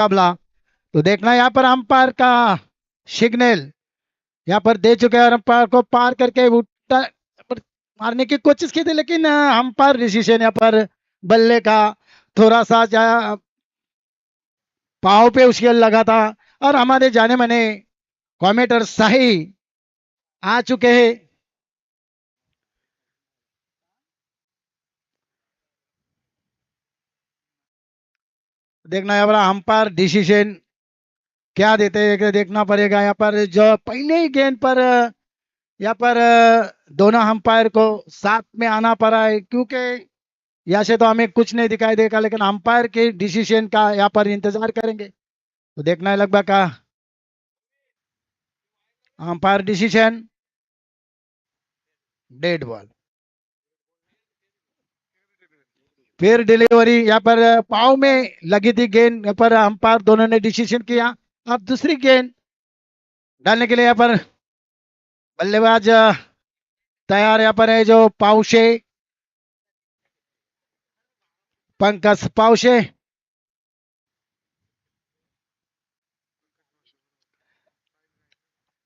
मुकाबला। तो देखना यहाँ पर अंपायर का सिग्नल यहाँ पर दे चुके हैं और अंपायर को पार करके उल्टा पर मारने की कोशिश की थी, लेकिन अंपायर डिसीजन यहाँ पर बल्ले का थोड़ा सा पाव पे उसके लगा था। और हमारे जाने माने कॉमेंटर शाही आ चुके हैं। देखना यहाँ पर अंपायर डिसीजन क्या देते हैं देखना पड़ेगा। यहाँ पर जो पहले ही गेंद पर यहाँ पर दोनों अंपायर को साथ में आना पड़ा है, क्योंकि यहाँ से तो हमें कुछ नहीं दिखाई देगा, लेकिन अंपायर के डिसीजन का यहाँ पर इंतजार करेंगे। तो देखना है लगभग का अंपायर डिसीजन डेड बॉल। फिर डिलीवरी यहाँ पर पाव में लगी थी गेंद, यहाँ पर अंपायर दोनों ने डिसीजन किया। अब दूसरी गेंद डालने के लिए यहाँ पर बल्लेबाज तैयार यहाँ पर है, जो पाउशे पंकज पाउशे।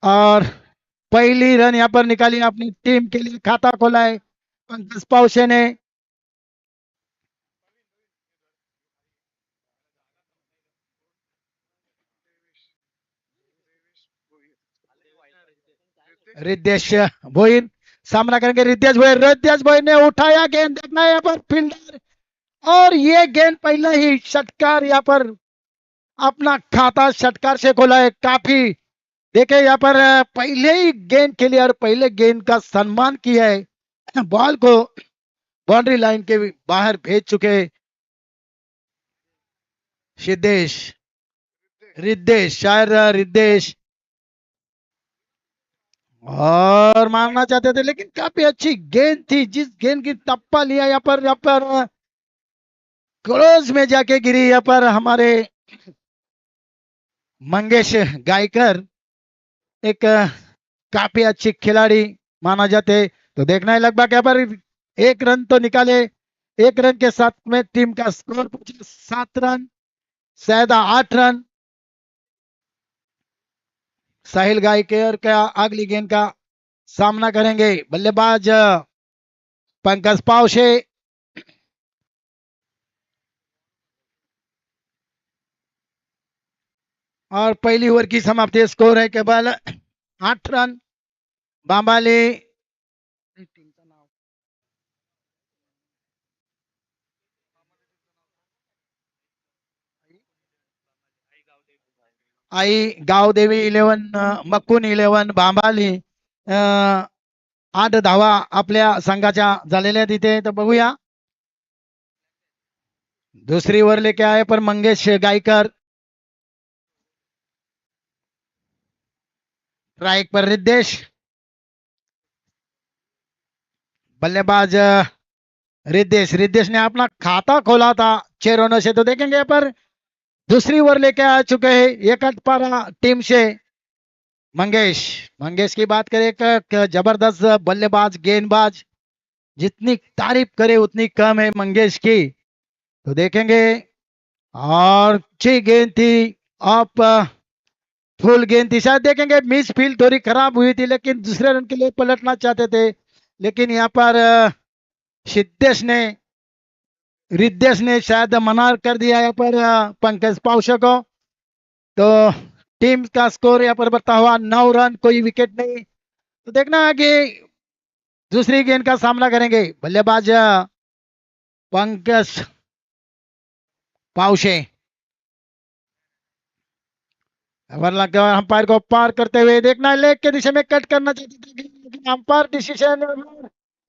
और पहली रन यहाँ पर निकाली, अपनी टीम के लिए खाता खोला है पंकज पाउशे ने। रिद्धेश भोईर सामना करेंगे, रिद्धेश भोईर ने उठाया गेंद, देखना है यहाँ पर फील्डर, और ये गेंद पहले ही षटकार यहाँ पर अपना खाता षटकार से खोला है। काफी देखे यहाँ पर पहले ही गेंद के लिए और पहले गेंद का सम्मान किया है, बॉल को बाउंड्री लाइन के बाहर भेज चुके सिद्धेश रिद्धेश शायर रिद्धेश, और मारना चाहते थे, लेकिन काफी अच्छी गेंद थी, जिस गेंद की टप्पा लिया यहाँ पर क्लोज में जाके गिरी यहाँ पर हमारे मंगेश गायकर, एक काफी अच्छी खिलाड़ी माना जाते। तो देखना है लगभग यहाँ पर एक रन तो निकाले, एक रन के साथ में टीम का स्कोर पहुंचा 7 रन, शायद 8 रन। साहिल गायकर का अगली गेंद का सामना करेंगे बल्लेबाज पंकज पावशे। और पहली ओवर की समाप्ति, स्कोर है केवल 8 रन। बांबाली आई गावदेवी 11, मक्कून 11, बांबाली 8 धावा आपल्या संघाच्या झालेल्या तिथे। तर बघूया दूसरी ओवर लेके आए पर मंगेश गायकर, स्ट्राइक पर रिद्धेश, बल्लेबाज रिद्धेश रिद्धेश ने अपना खाता खोला था 6 रनों से। तो देखेंगे यहाँ पर दूसरी ओवर लेके आ चुके हैं एक पारा टीम से मंगेश। मंगेश की बात करें, एक जबरदस्त बल्लेबाज गेंदबाज, जितनी तारीफ करे उतनी कम है मंगेश की। तो देखेंगे, और अच्छी गेंद थी, आप फुल गेंद थी, शायद देखेंगे मिस फील्ड थोड़ी खराब हुई थी, लेकिन दूसरे रन के लिए पलटना चाहते थे, लेकिन यहाँ पर सिद्धेश ने रिद्धेश ने शायद मना कर दिया यहाँ पर पंकज पाउशे को। तो टीम का स्कोर यहाँ पर बढ़ता हुआ 9 रन, कोई विकेट नहीं। तो देखना है कि दूसरी गेंद का सामना करेंगे बल्लेबाज पंकज पाउशे। वरना अंपायर को पार करते हुए देखना है, लेग के दिशा में कट करना चाहते थे, लेकिन अंपायर डिसीजन,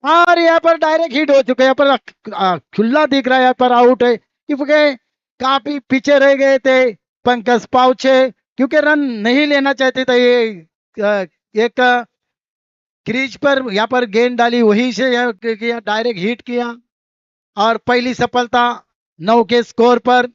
और यहाँ पर डायरेक्ट हिट हो चुके हैं। यहाँ पर खुला दिख रहा है, यहाँ पर आउट है, क्योंकि काफी पीछे रह गए थे पंकज पाउचे, क्योंकि रन नहीं लेना चाहते थे। ये एक क्रीज पर यहाँ पर गेंद डाली, वहीं से डायरेक्ट हिट किया, और पहली सफलता 9 के स्कोर पर।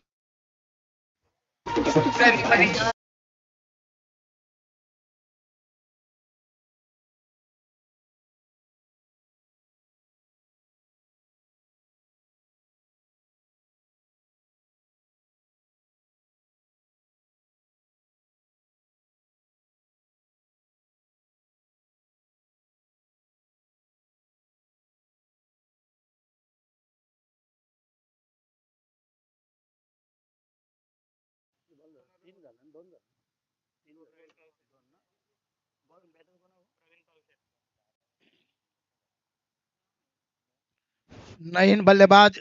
नवीन बल्लेबाज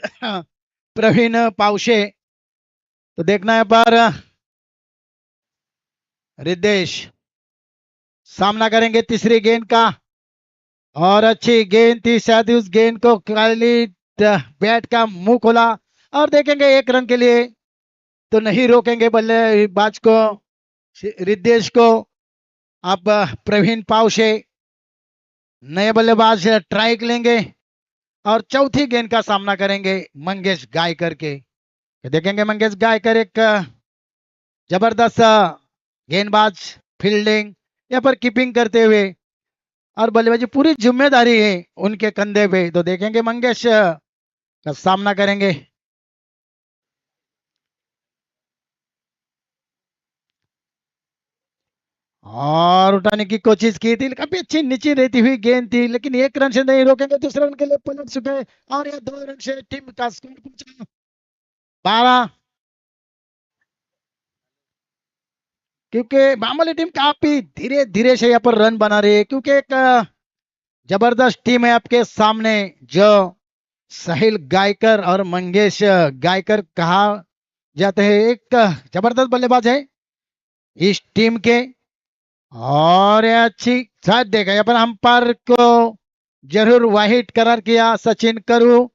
प्रवीण पावशे। तो देखना है पर रिद्धेश सामना करेंगे तीसरी गेंद का, और अच्छी गेंद थी, शायद उस गेंद को खाली बैट का मुंह खोला, और देखेंगे 1 रन के लिए तो नहीं रोकेंगे बल्लेबाज को, रिद्धेश को। अब प्रवीण पावशे नए बल्लेबाज ट्राई लेंगे और चौथी गेंद का सामना करेंगे मंगेश गायकर के। देखेंगे मंगेश गायकर एक जबरदस्त गेंदबाज, फील्डिंग यहाँ पर कीपिंग करते हुए, और बल्लेबाजी पूरी जिम्मेदारी है उनके कंधे पे। तो देखेंगे मंगेश का सामना करेंगे। और उठाने की कोशिश की थी, काफी अच्छी नीचे रहती हुई गेंद थी, लेकिन 1 रन से नहीं रोकेंगे। दूसरे रन के लिए पलट चुके, और ये 2 रन से टीम का स्कोर पहुंचा 12। क्योंकि मामूली टीम काफी धीरे धीरे से यहाँ पर रन बना रही है, क्योंकि एक जबरदस्त टीम है आपके सामने, जो साहिल गायकर और मंगेश गायकर कहा जाते हैं। एक जबरदस्त बल्लेबाज है इस टीम के, और ये अच्छी साथ देखा यहाँ पर अंपायर को जरूर वाहिद करार किया सचिन करू।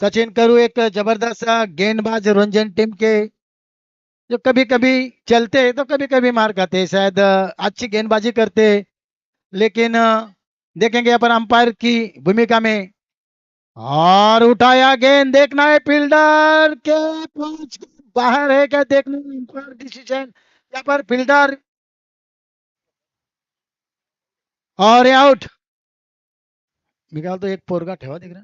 सचिन करू एक जबरदस्त गेंदबाज रंजन टीम के, जो कभी कभी चलते तो कभी कभी मार खाते, शायद अच्छी गेंदबाजी करते, लेकिन देखेंगे यहाँ पर अंपायर की भूमिका में। और उठाया गेंद, देखना है फील्डर के पहुंच बाहर है क्या, देखना है अंपायर डिसीजन। यहाँ पर फील्डर और आउट। निकाल तो एक पोरगा ठेवा दिख रहा।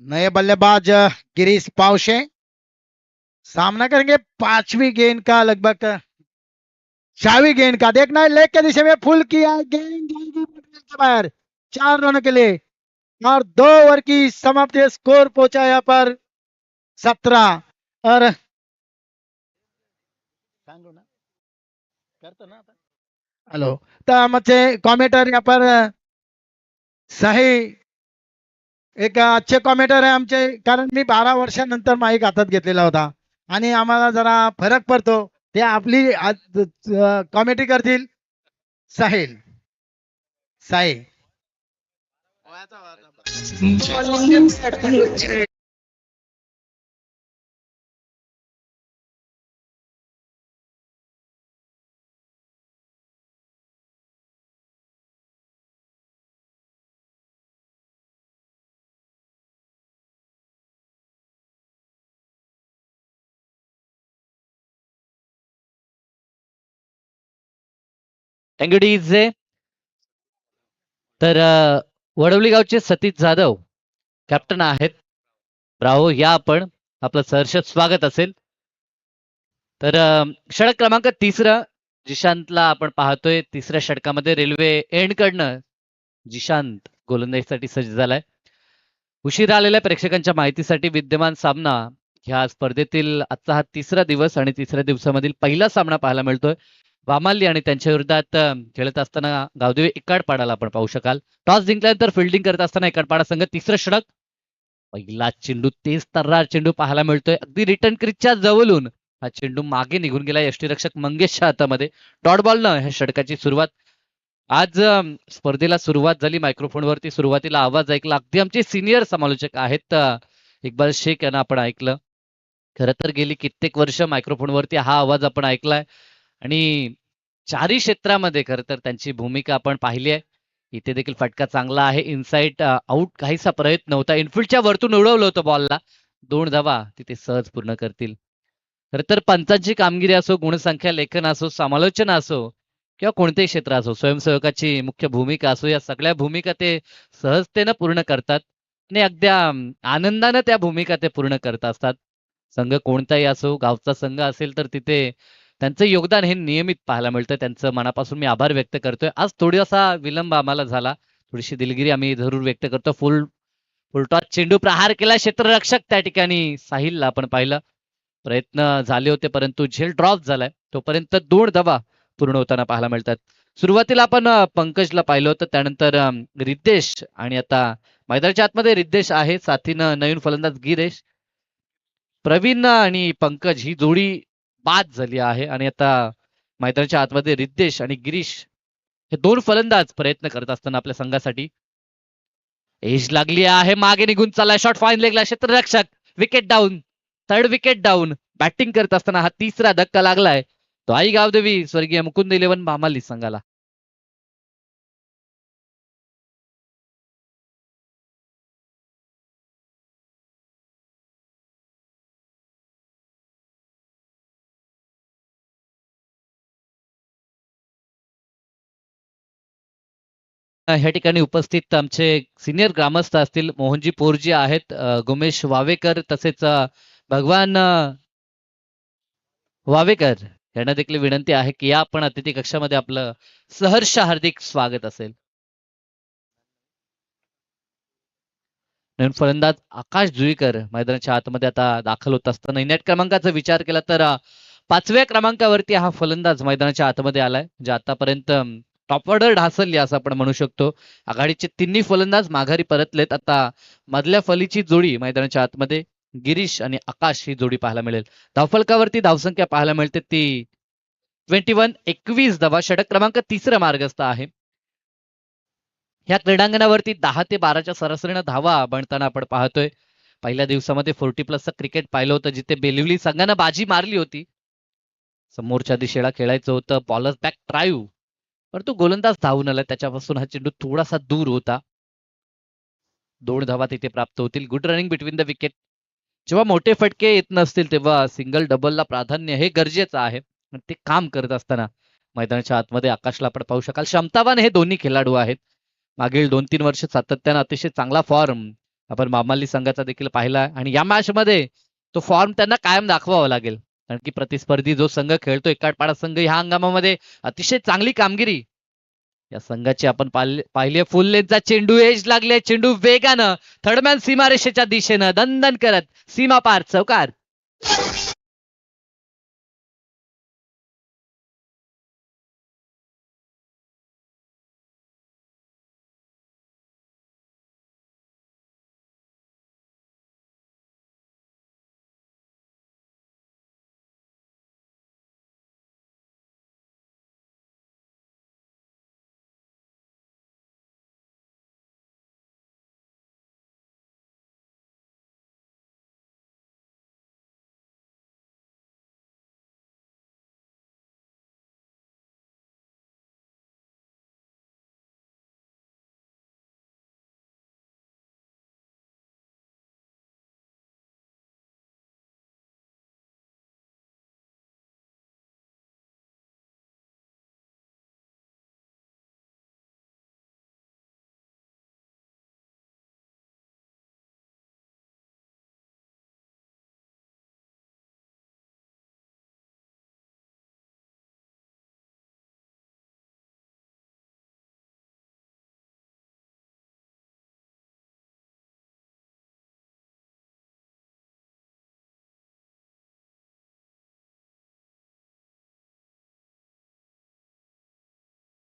नए बल्लेबाज गिरीश पावशे सामना करेंगे 5वीं गेंद का, लगभग 6वीं गेंद का। देखना है लेग के दिशा में फुल किया, गेंद जाएगी के बाहर 4 रनों के लिए, और 2 ओवर की समाप्ति, स्कोर पहुंचा यहाँ पर 17। और हॅलो, तर आमचे कॉमेंटर यहाँ पर सही एक अच्छे कॉमेंटर आहे आमचे, कारण मी 12 वर्षानंतर माईक हातात घेतलेला होता, आणि आम्हाला जरा फरक पडतो, ते आपली कॉमेंट्री करतील साहिल साई। Thank you DJ. तर वडवली गावचे सतीश जाधव कॅप्टन आहेत, ब्रावो या आपण, आपलं सहर्ष स्वागत असेल। तर षटक क्रमांक 3 जिशांतला आपण पाहतोय, 3ऱ्या षटकामध्ये रेल्वे एंड कडनं जिशांत गोलंदाजीसाठी सज्ज झालाय। उशीरा आलेल्या प्रेक्षकांच्या माहितीसाठी विद्यमान सामना ह्या स्पर्धेतील आजचा हा 3रा दिवस आणि 3ऱ्या दिवसामधील पहिला सामना पाहायला मिळतोय। वामाल्ली आणि त्यांच्या विरोधात खेळत असताना गावदेवी इकाडपाडाला आपण पाहू शकाल। टॉस जिंकल्यानंतर फिल्डिंग करत असताना इकाडपाडा संघ 3रं षटक, पहिला चेंडू, तेज तर्रार चेंडू पाहायला मिळतोय, अगदी रिटर्न क्रीजच्या जवळून हा चेंडू मागे निघून गेला यष्टीरक्षक मंगेशच्या हातामध्ये। डॉट बॉल न ह्या षटकाची सुरुवात आज स्पर्धेला सुरुवात झाली. मायक्रोफोनवरती सुरुवातीला आवाज ऐकला. अगदी आमचे सिनियर समालोचक आहेत इक्बाल शेख यांना आपण ऐकलं. खरं तर गेली कित्येक वर्ष मायक्रोफोनवरती हा आवाज आपण ऐकलाय आणि चारही क्षेत्रामध्ये खरं तर त्यांची भूमिका आपण पाहिली आहे. इथे देखील फटका चांगला आहे. इनसाइड आउट काहीसा प्रयत्न होता. इनफिल्डच्या वरतून उडवलं होतं बॉलला. 2 धावा तिथे सहज पूर्ण करतील. खरं तर पंचांची कामगिरी असो, गुणसंख्या लेखन असो, समालोचन असो किंवा कोणतेही क्षेत्र असो, स्वयंसेवकाची मुख्य भूमिका असो, या सगळ्या भूमिका ते सहजतेनं पूर्ण करतात आणि अगदी आनंदानं त्या भूमिका ते पूर्ण करत असतात. संघ कोणताही असो, गावचा संघ असेल तर तिथे त्यांचं योगदान हे नियमित पाहायला मिळतं. त्यांचं मनापासून मी आभार व्यक्त करतोय. आज थोडासा विलंब आम्हाला झाला. थोडीशी दिलगिरी आम्ही जरूर व्यक्त करतो. फुलटॉस चेंडू प्रहार केला क्षेत्ररक्षक त्या ठिकाणी साहिलला आपण पाहिलं. प्रयत्न झाले होते परंतु झेल ड्रॉप झालाय. तोपर्यंत 2 धावा पूर्ण होताना पाहायला मिळतात. सुरुवातीला आपण पंकजला पाहिलं होतं. त्यानंतर रिद्देश आणि आता मैदानाच्या आतमध्ये रिद्देश आहे. साथीनं नवीन फलंदाज गिरीश. प्रवीण आणि पंकज ही जोडी बाद झाली आहे आणि आता मैदानाच्या आतमध्ये रिद्देश आणि गिरीश हे 2 फलंदाज प्रयत्न करत असताना आपल्या संघासाठी एज लागली आहे. मागे निघून चाललाय. शॉट फाईन लेगला क्षेत्ररक्षक. Wicket down. 3rd wicket down. Batting करत असताना हा 3रा धक्का लागलाय. तो आई गावदेवी स्वर्गीय मुकुंद 11 मामाली संघाला. ह्या ठिकाणी उपस्थित आमचे सिनियर ग्रामस्थ असतील मोहनजी पोरजी आहेत, गोमेश वावेकर तसेच भगवान वावेकर यांना देखील विनंती आहे की या आपण अतिथी कक्षामध्ये आपलं सहर्ष हार्दिक स्वागत असेल. नवीन फलंदाज आकाश जुईकर मैदानाच्या आतमध्ये आता दाखल होत असताना नेट क्रमांकाचा विचार केला तर 5व्या क्रमांकावरती हा फलंदाज मैदानाच्या आतमध्ये आलाय. म्हणजे आतापर्यंत टॉप ऑर्डर ढासळली असं आपण म्हणू शकतो. आघाडीचे तिन्ही फलंदाज माघारी परतलेत. आता मधल्या फलीची जोडी मैदानाच्या आतमध्ये गिरीश आणि आकाश ही जोडी पाहायला मिळेल. धावफलकावरती धावसंख्या पाहायला मिळते ती 21 धावा. षटक क्रमांक 3 मार्गस्थ आहे. ह्या क्रीडांगणावरती 10 ते 12च्या सरासरीनं धावा बनताना आपण पाहतोय. पहिल्या दिवसामध्ये 40+ क्रिकेट पाहिलं होतं जिथे बेलिवली संघानं बाजी मारली होती. समोरच्या दिशेला खेळायचं होतं. बॉलर्स बॅक ड्राईव्ह परंतु गोलंदाज धावून आला. त्याच्यापासून हा चेंडू थोडासा दूर होता. 2 धावा तिथे प्राप्त होतील. Good running between the wicket. जेव्हा मोठे फटके येत नसतील तेव्हा सिंगल डबलला प्राधान्य हे गरजेचं आहे. ते काम करत असताना मैदानाच्या आतमध्ये आकाशला आपण पाहू शकाल. क्षमतावान हे दोन्ही खेळाडू आहेत. मागील 2-3 वर्ष सातत्यानं अतिशय चांगला फॉर्म आपण मामाली संघाचा देखील पाहिला आणि या मॅच मध्ये तो फॉर्म त्यांना कायम दाखवावा लागेल. कारण की प्रतिस्पर्धी जो संघ खेळतो एकाडपाडा संघ ह्या हंगामामध्ये अतिशय चांगली कामगिरी या संघाची आपण पाहिली. फुल लेनचा चेंडू एज लागले. चेंडू वेगानं थर्डमॅन सीमारेषेच्या दिशेनं दणदण करत सीमा पार चौकार.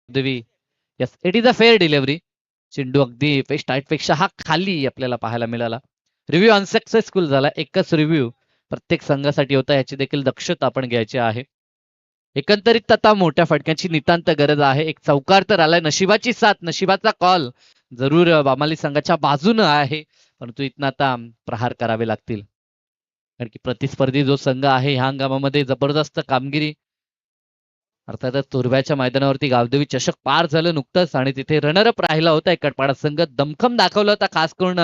देवी yes it is a fair delivery. चेंडू अगदी फेस टाईट पेक्षा हा खाली आपल्याला पाहायला मिळाला. रिव्ह्यू अनसक्सेसफुल झाला. एकच रिव्ह्यू प्रत्येक संघासाठी होता. याची देखील दक्षता आपण घ्यायची आहे. एकंदरीत आता मोठ्या फटक्यांची नितांत गरज आहे. एक चौकार तर आलाय, नशिबाची साथ, नशिबाचा कॉल जरूर बामाली संघाच्या बाजूनं आहे, परंतु इथनं आता प्रहार करावे लागतील. कारण की प्रतिस्पर्धी जो संघ आहे ह्या हंगामामध्ये जबरदस्त कामगिरी, अर्थातच तुर्भ्याच्या मैदानावरती गावदेवी चषक पार झालं नुकतंच आणि तिथे रनरअप राहिला होता एक कटपाडा संघ. दमखम दाखवलं होता, खास करून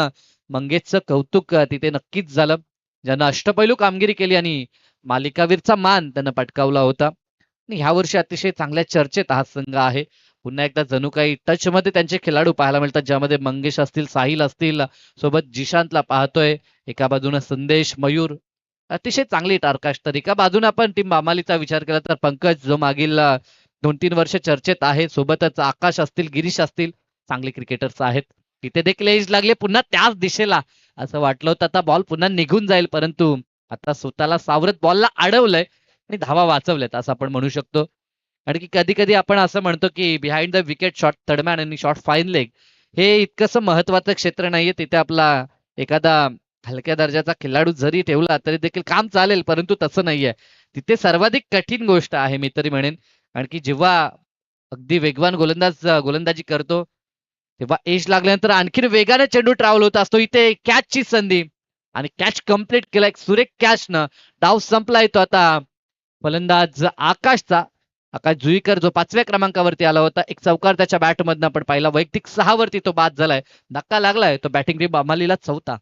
मंगेशचं कौतुक तिथे नक्कीच झालं, ज्यानं अष्टपैलू कामगिरी केली आणि मालिकावीरचा मान त्यानं पटकावला होता. आणि ह्या वर्षी अतिशय चांगल्या चर्चेत हा संघ आहे. पुन्हा एकदा जणू काही टच मध्ये त्यांचे खेळाडू पाहायला मिळतात, ज्यामध्ये मंगेश असतील, साहिल असतील, सोबत जिशांतला पाहतोय, एका बाजूने संदेश, मयूर, अतिशय चांगली टारकास्ट. तर एका बाजूने आपण टीम बामालीचा विचार केला तर पंकज जो मागील 2-3 वर्ष चर्चेत आहे, सोबतच आकाश असतील, गिरीश असतील, चांगले क्रिकेटर्स आहेत. तिथे देखील एज लागले पुन्हा त्याच दिशेला. असं वाटलं होतं आता बॉल पुन्हा निघून जाईल, परंतु आता स्वतःला सावरत बॉलला अडवलंय आणि धावा वाचवल्यात असं आपण म्हणू शकतो. कारण की कधी कधी आपण असं म्हणतो की behind the wicket shot third man आणि शॉट फाईन लेग हे इतकंसं महत्वाचं क्षेत्र नाहीये. तिथे आपला एखादा हलक्या दर्जाचा खेळाडू जरी ठेवला तरी देखील काम चालेल, परंतु तसं नाहीये. तिथे सर्वाधिक कठीण गोष्ट आहे मी तरी म्हणेन. कारण की जेव्हा अगदी वेगवान गोलंदाज गोलंदाजी करतो तेव्हा एज लागल्यानंतर आणखीन वेगाने चेंडू ट्रॅव्हल होत असतो. इथे कॅचची संधी आणि कॅच कम्प्लीट केला, एक सुरेख कॅच न डाव संपला येतो आता फलंदाज आकाशचा. आकाश जुईकर जो 5व्या क्रमांकावरती आला होता, एक चौकार त्याच्या बॅटमधनं आपण पाहिला, वैयक्तिक 6 वरती तो बाद झालाय, धक्का लागलाय, तो बॅटिंग टीम बामालीला 4था.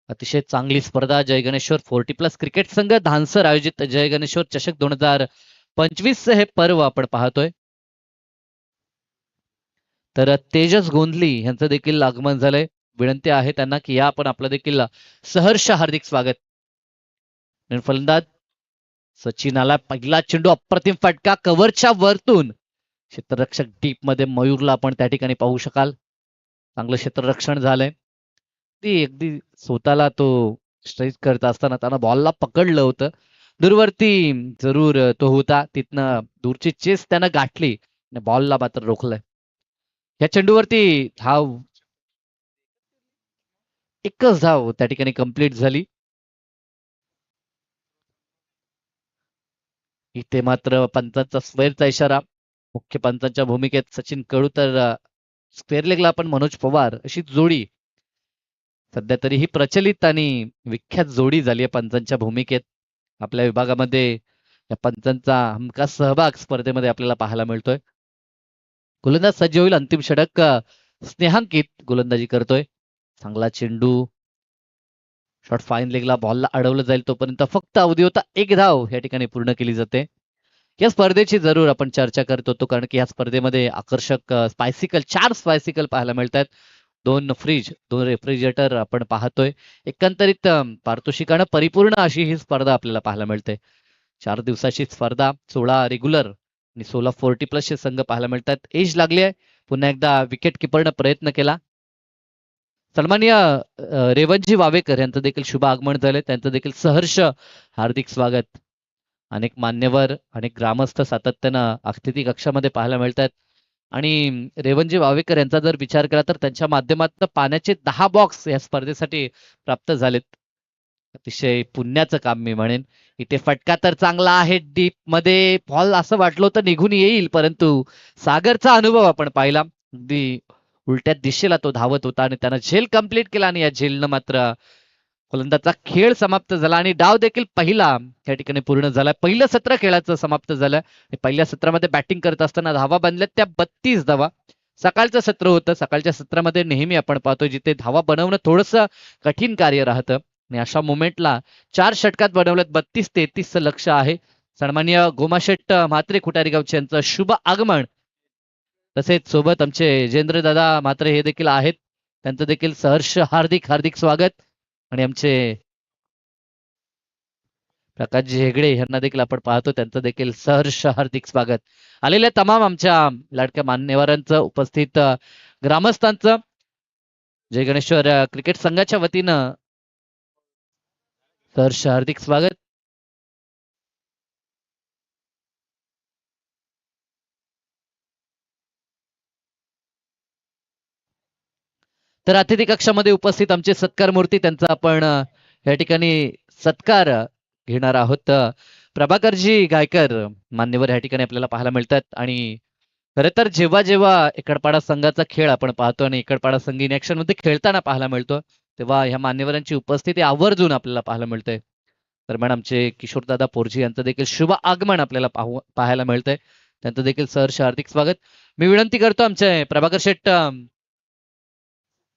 अतिशय चांगली स्पर्धा जय गणेश्वर 40+ क्रिकेट संघ धानसर आयोजित जय गणेश्वर चषक 2025 हे पर्व आपण पाहतोय. तर तेजस गोंधली यांचं देखील आगमन झालंय. विनंती आहे त्यांना की या आपण आपलं देखील सहर्ष हार्दिक स्वागत. फलंदाज सचिन आला, पहिला चेंडू अप्रतिम फटका कव्हरच्या वरतून, क्षेत्ररक्षक डीप मध्ये मयूरला आपण त्या ठिकाणी पाहू शकाल. चांगलं क्षेत्ररक्षण झालंय. ती अगदी स्वतःला तो स्ट्रेच करत असताना त्यानं बॉलला पकडलं होतं. दूरवरती जरूर तो होता, तिथनं दूरची चेस त्यानं गाठली आणि बॉलला मात्र रोखलंय. या चेंडूवरती धाव, एकच धाव त्या ठिकाणी कंप्लीट झाली. इथे मात्र पंचांचा स्क्वेअरचा इशारा. मुख्य पंचांच्या भूमिकेत सचिन कडू, तर स्क्वेअर लेगला आपण मनोज पवार, अशी जोडी सध्या तरी ही प्रचलित आणि विख्यात जोडी झाली आहे पंचांच्या भूमिकेत. आपल्या विभागामध्ये या पंचांचा हमखास सहभाग स्पर्धेमध्ये आपल्याला पाहायला मिळतोय. गोलंदाज सज्ज होईल, अंतिम षटक स्नेहांकित गोलंदाजी करतोय. चांगला चेंडू, शॉट फाईन लेगला, बॉलला अडवलं जाईल तोपर्यंत फक्त अवधी होता एक धाव या ठिकाणी पूर्ण केली जाते. या स्पर्धेची जरूर आपण चर्चा करत होतो, कारण की या स्पर्धेमध्ये आकर्षक स्पायसिकल 4 स्पायसिकल पाहायला मिळतात, 2 फ्रीज, 2 रेफ्रिजरेटर आपण पाहतोय. एकंदरीत पारितोषिकानं परिपूर्ण अशी ही स्पर्धा आपल्याला पाहायला मिळते. 4 दिवसाची स्पर्धा, 16 रेग्युलर आणि 16 40+ चे संघ पाहायला मिळतात. एज लागली आहे, पुन्हा एकदा विकेट किपरनं प्रयत्न केला. सन्माननीय रेवणजी वावेकर यांचं देखील शुभ आगमन झाले, त्यांचं देखील सहर्ष हार्दिक स्वागत. अनेक मान्यवर, अनेक ग्रामस्थ सातत्यानं अतिथी कक्षामध्ये पाहायला मिळतात. आणि रेवणजी वावेकर यांचा जर विचार केला तर त्यांच्या माध्यमातून पाण्याचे 10 बॉक्स या स्पर्धेसाठी प्राप्त झालेत. अतिशय पुण्याचं काम मी म्हणेन. इथे फटका तर चांगला आहे, डीप मध्ये बॉल असं वाटलं होतं निघून येईल, परंतु सागरचा अनुभव आपण पाहिला, अगदी उलट्या दिशेला तो धावत होता आणि त्यानं झेल कंप्लीट केला आणि या झेलनं मात्र फलंदाचा खेळ समाप्त झाला आणि डाव देखील पहिला या ठिकाणी पूर्ण झाला. पहिलं सत्र खेळाचं समाप्त झालं. पहिल्या सत्रामध्ये बॅटिंग करत असताना धावा बनल्यात त्या 32 धावा. सकाळचं सत्र होतं, सकाळच्या सत्रामध्ये नेहमी आपण पाहतो जिथे धावा बनवणं थोडंसं कठीण कार्य राहतं आणि अशा मोमेंटला 4 षटकात बनवल्यात 32-33 लक्ष आहे. सन्माननीय गोमाशेट म्हात्रे खुटारी गावचे यांचं शुभ आगमन, तसेच सोबत आमचे जेंद्र दादा म्हात्रे हे देखील आहेत, त्यांचं देखील सहर्ष हार्दिक हार्दिक स्वागत. आणि आमचे प्रकाशजी हेगडे यांना देखील आपण पाहतो, त्यांचं देखील सहर्ष हार्दिक स्वागत. आलेल्या तमाम आमच्या लाडक्या मान्यवरांचं, उपस्थित ग्रामस्थांचं जय गणेश्वर क्रिकेट संघाच्या वतीनं सहर्ष हार्दिक स्वागत. तर अतिथी कक्षामध्ये उपस्थित आमचे सत्कार मूर्ती, त्यांचा आपण या ठिकाणी सत्कार घेणार आहोत. प्रभाकरजी गायकर मान्यवर या ठिकाणी आपल्याला पाहायला मिळतात. आणि खरं तर जेव्हा जेव्हा इकडपाडा संघाचा खेळ आपण पाहतो आणि इकडपाडा संघ इन ऍक्शन मध्ये खेळताना पाहायला मिळतो, तेव्हा ह्या मान्यवरांची उपस्थिती आवर्जून आपल्याला पाहायला मिळते. दरम्यान आमचे किशोरदादा पोरजी यांचं देखील शुभ आगमन आपल्याला पाहायला मिळतंय, त्यांचं देखील सहर्ष हार्दिक स्वागत. मी विनंती करतो आमचे प्रभाकर शेठ,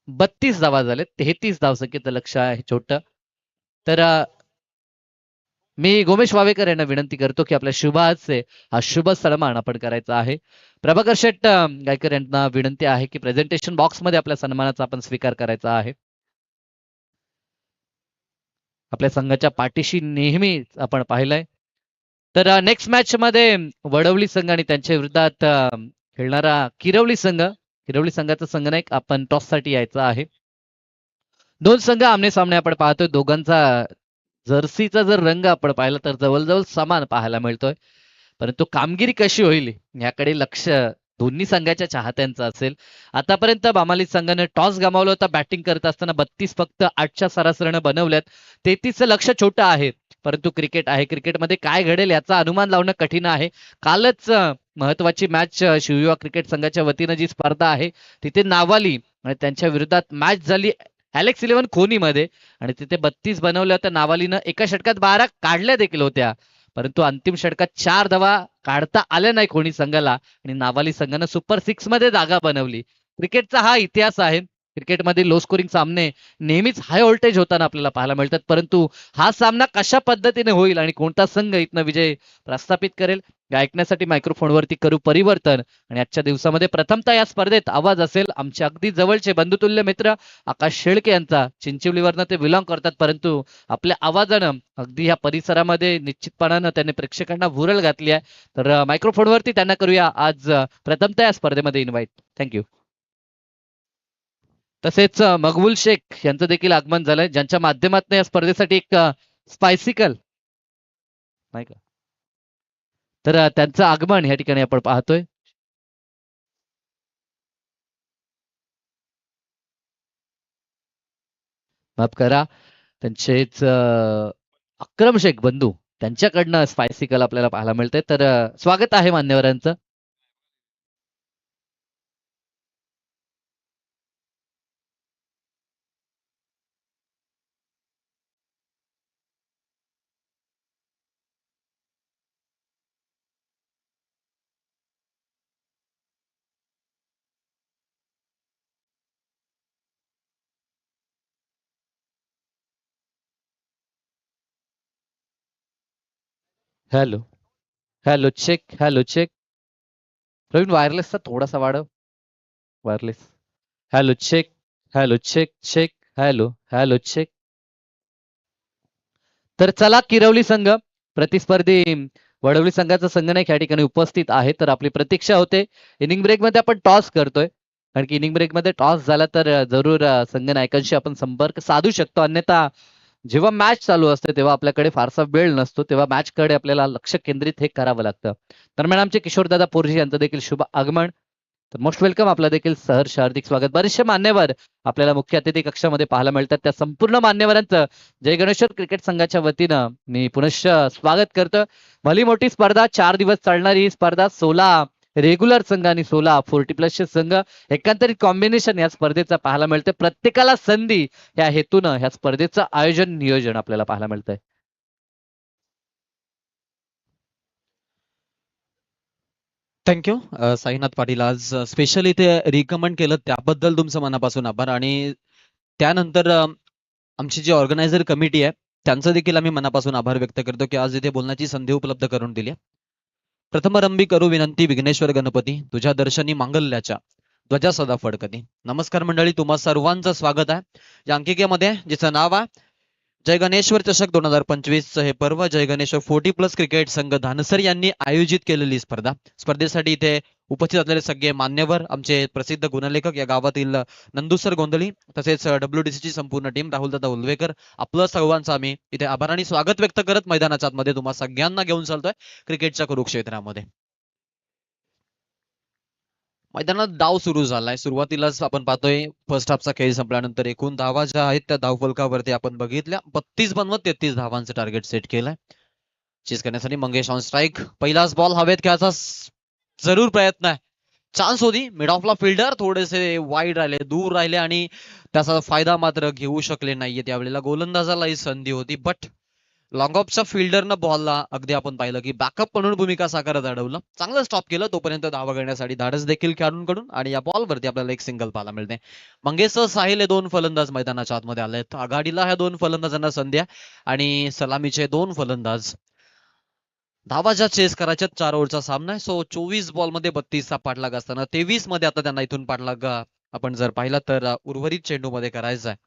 32 धावा झाले, 33 धावसंख्येचं लक्ष आहे छोटं. तर मी गोमेश वावेकर यांना विनंती करतो की आपल्या शुभाचे हा शुभ सन्मान आपण करायचा आहे. प्रभाकर शेठ गायकर यांना विनंती आहे की प्रेझेंटेशन बॉक्स मध्ये आपल्या सन्मानाचा आपण स्वीकार करायचा आहे. आपल्या संघाच्या पाठीशी नेहमीच आपण पाहिलंय. तर नेक्स्ट मॅच मध्ये वडवली संघ आणि त्यांच्या विरोधात खेळणारा किरवली संघ, किरवली संघाचा संघनायक आपण टॉस साठी यायचा आहे. दोन संघ आमने सामने आपण पाहतोय. दोघांचा जर्सीचा जर रंग आपण पाहिला तर जवळजवळ समान पाहायला मिळतोय, परंतु कामगिरी कशी होईल याकडे लक्ष दोन्ही संघाच्या चाहत्यांचं असेल. आतापर्यंत बामाली संघाने टॉस गमावला होता बॅटिंग करत असताना, 32 फक्त 8च्या सरासरीने बनवल्यात. 33चं लक्ष छोटं आहे, परंतु क्रिकेट आहे, क्रिकेटमध्ये काय घडेल याचा अनुमान लावणं कठीण आहे. कालच महत्वाची मॅच शिवयुवा क्रिकेट संघाच्या वतीनं जी स्पर्धा आहे तिथे नावाली आणि त्यांच्या विरोधात मॅच झाली ॲलेक्स 11 खोनीमध्ये, आणि तिथे 32 बनवल्या होत्या. नावालीनं एका षटकात 12 काढल्या देखील होत्या, परंतु अंतिम षटकात 4 धावा काढता आल्या नाही खोनी संघाला, आणि नावाली संघानं सुपर 6 मध्ये जागा बनवली. क्रिकेटचा हा इतिहास आहे. क्रिकेटमध्ये लो स्कोरिंग सामने नेहमीच हाय व्होल्टेज होताना आपल्याला पाहायला मिळतात, परंतु हा सामना कशा पद्धतीने होईल आणि कोणता संघ इथनं विजय प्रस्थापित करेल या ऐकण्यासाठी मायक्रोफोनवरती करू परिवर्तन. आणि आजच्या दिवसामध्ये प्रथमतः या स्पर्धेत आवाज असेल आमचे अगदी जवळचे बंधुतुल्य मित्र आकाश शेळके यांचा. चिंचिवलीवरनं ते बिलॉंग करतात, परंतु आपल्या आवाजानं अगदी ह्या परिसरामध्ये निश्चितपणानं त्यांनी प्रेक्षकांना भुरळ घातली आहे. तर मायक्रोफोनवरती त्यांना करूया आज प्रथमतः या स्पर्धेमध्ये इन्व्हाइट. थँक्यू. तसेच मकबूल शेख यांचं देखील आगमन झालंय, ज्यांच्या माध्यमातून या स्पर्धेसाठी एक स्पायसिकल नाही का, तर त्यांचं आगमन या ठिकाणी आपण पाहतोय. माफ करा, त्यांचेच अक्रम शेख बंधू त्यांच्याकडनं स्पायसिकल आपल्याला पाहायला मिळतंय. तर स्वागत आहे मान्यवरांचं. Hello hello check, hello check. Praveen वायरलेसचा थोडासा वाढव, wireless. Hello check, hello check check, hello hello check. तर चला, किरवली संघ प्रतिस्पर्धी वडवली संघाचा संघनायक या ठिकाणी उपस्थित आहे. तर आपली प्रतीक्षा होते. इनिंग ब्रेक मध्ये आपण टॉस करतोय, कारण की इनिंग ब्रेक मध्ये टॉस झाला तर जरूर संघनायकांशी आपण संपर्क साधू शकतो, अन्यथा जेव्हा मॅच चालू असते तेव्हा आपल्याकडे फारसा वेळ नसतो, तेव्हा मॅच कडे आपल्याला लक्ष केंद्रित हे करावं लागतं. दरम्यान आमचे किशोरदादा पोरजी यांचं देखील शुभ आगमन. तर मोस्ट वेलकम, आपलं देखील सहर्ष हार्दिक स्वागत. बरेचसे मान्यवर आपल्याला मुख्य अतिथी कक्षामध्ये पाहायला मिळतात, त्या संपूर्ण मान्यवरांचं जय गणेश्वर क्रिकेट संघाच्या वतीनं मी पुनश्च स्वागत करतो. भली मोठी स्पर्धा, 4 दिवस चालणारी ही स्पर्धा, 16 रेग्युलर संघ आणि 16 40+ संघ, एकंदरीत कॉम्बिनेशन या स्पर्धेचं पाहायला मिळतं. प्रत्येकाला संधी या हेतूनं ह्या स्पर्धेचं आयोजन नियोजन आपल्याला पाहायला मिळतंय. थँक्यू साईनाथ पाटील. आज स्पेशली ते रिकमेंड केलं त्याबद्दल तुमचं मनापासून आभार. आणि त्यानंतर आमची जी ऑर्गनायझर कमिटी आहे त्यांचं देखील आम्ही मनापासून आभार व्यक्त करतो की आज इथे बोलण्याची संधी उपलब्ध करून दिली. प्रथमारंभी करू विनंती, विघ्नेश्वर गणपती तुझ्या दर्शनी मांगल्याच्या ध्वजा सदा फडकती. नमस्कार मंडळी, तुम्हा सर्वांचं स्वागत आहे या अंकिकेमध्ये, जिचं नाव आहे जय गणेश्वर चषक 2025 हे पर्व जय गणेश्वर 40+ क्रिकेट संघ धानसर यांनी आयोजित केलेली स्पर्धेसाठी इथे उपस्थित असलेले सगळे मान्यवर, आमचे प्रसिद्ध गुणलेखक या गावातील नंदुसर गोंधळी, तसेच WDC ची संपूर्ण टीम, राहुलदादा उलवेकर, आपलं सर्वांचं आम्ही इथे आभार आणि स्वागत व्यक्त करत मैदानाच्या आतमध्ये तुम्हा सगळ्यांना घेऊन चालतोय क्रिकेटच्या कुरुक्षेत्रामध्ये. मैदानात डाव सुरू झालाय. सुरुवातीलाच आपण पाहतोय फर्स्ट हाफचा खेळ संपल्यानंतर एकूण धावा ज्या आहेत त्या धावफलकावरती आपण बघितल्या 32 बनवत 33 धावांचं टार्गेट सेट केलंय. चेस करण्यासाठी मंगेश ऑन स्ट्राईक. पहिलाच बॉल हवेत खेळायचा जरूर प्रयत्न आहे. चान्स होती, मिड ऑफला फिल्डर थोडेसे वाईड राहिले, दूर राहिले आणि त्याचा फायदा मात्र घेऊ शकले नाहीये. त्यावेळेला गोलंदाजालाही संधी होती, बट लॉंग ऑफच्या फिल्डरनं बॉलला अगदी आपण पाहिलं की बॅकअप म्हणून भूमिका साकारत अडवलं. चांगलं स्टॉप केलं. तोपर्यंत धावा करण्यासाठी धाडस देखील खेळाडूंकडून आणि या बॉलवरती आपल्याला एक सिंगल पाहायला मिळते. मंगेश साहिल हे दोन फलंदाज मैदानाच्या आतमध्ये आलेत. आघाडीला ह्या दोन फलंदाजांना संधी आहे आणि सलामीचे दोन फलंदाज. धावा ज्या चेस करायच्या 4 ओव्हरचा सामना आहे. सो 24 बॉल मध्ये 32चा पाठलाग असताना 23 मध्ये आता त्यांना इथून पाठलाग आपण जर पाहिला तर उर्वरित चेंडू मध्ये करायचा आहे.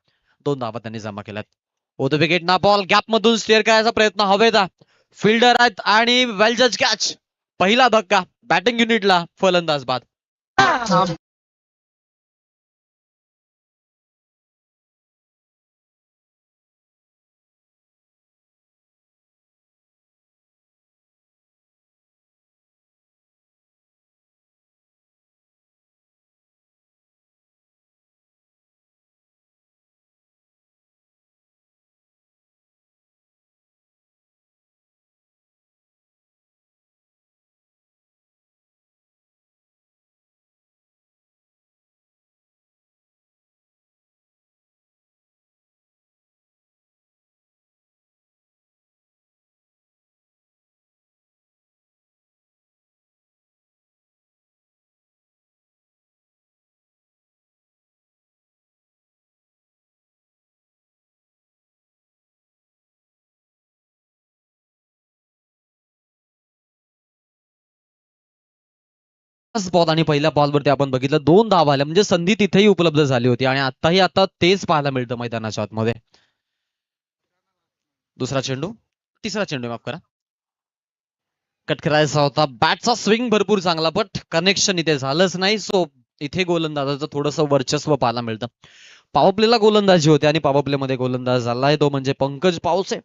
2 धावा त्यांनी जमा केल्यात. ओद विकेट ना बॉल गॅप मधून स्टेअर करायचा प्रयत्न हवेदा. फिल्डर आहेत आणि वेल जज कॅच. पहिला धक्का बॅटिंग युनिटला, फलंदाज बाद. बॉल आणि पहिल्या बॉलवरती आपण बघितलं 2 धावा आल्या, म्हणजे संधी तिथेही उपलब्ध झाली होती आणि आता तेच पाहायला मिळतं मैदानाच्या आतमध्ये. दुसरा चेंडू, तिसरा चेंडू माफ करा, कट करायचा होता. बॅटचा स्विंग भरपूर चांगला, बट कनेक्शन इथे झालंच नाही. सो इथे गोलंदाजाचं थोडंसं वर्चस्व पाहायला मिळतं. पॉवर प्लेला गोलंदाजी होते आणि पॉवर प्ले मध्ये गोलंदाज झालाय तो म्हणजे पंकज पावसे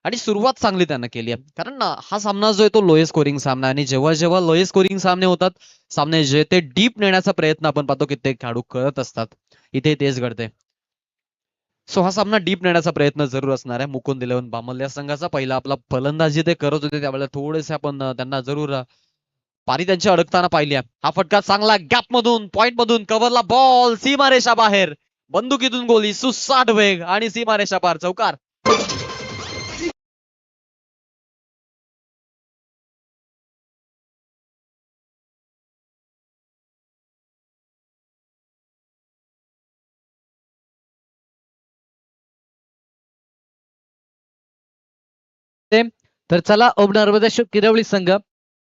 आणि सुरुवात चांगली त्यानं केली आहे. कारण हा सामना जो आहे तो लोएस्ट स्कोरिंग सामना आणि जेव्हा जेव्हा लोएस्ट स्कोरिंग सामने होतात, सामने जे ते डीप नेण्याचा प्रयत्न आपण पाहतो कित्येक खेळाडू करत असतात. इथे तेच घडते. सो हा सामना डीप नेण्याचा प्रयत्न जरूर असणार आहे. मुकुंद 11 बामल या संघाचा पहिला आपला फलंदाजी ते करत होते त्यावेळेला थोडेसे आपण त्यांना जरूर पारी त्यांची अडकताना पाहिली आहे. हा फटका चांगला गॅप मधून, पॉइंट मधून, कव्हरला बॉल, सीमारेषा बाहेर, बंदुकीतून गोली, सुसाट वेग आणि सीमारेषा पार, चौकार. तर चला नर्मदेश्वर किरवळी संघ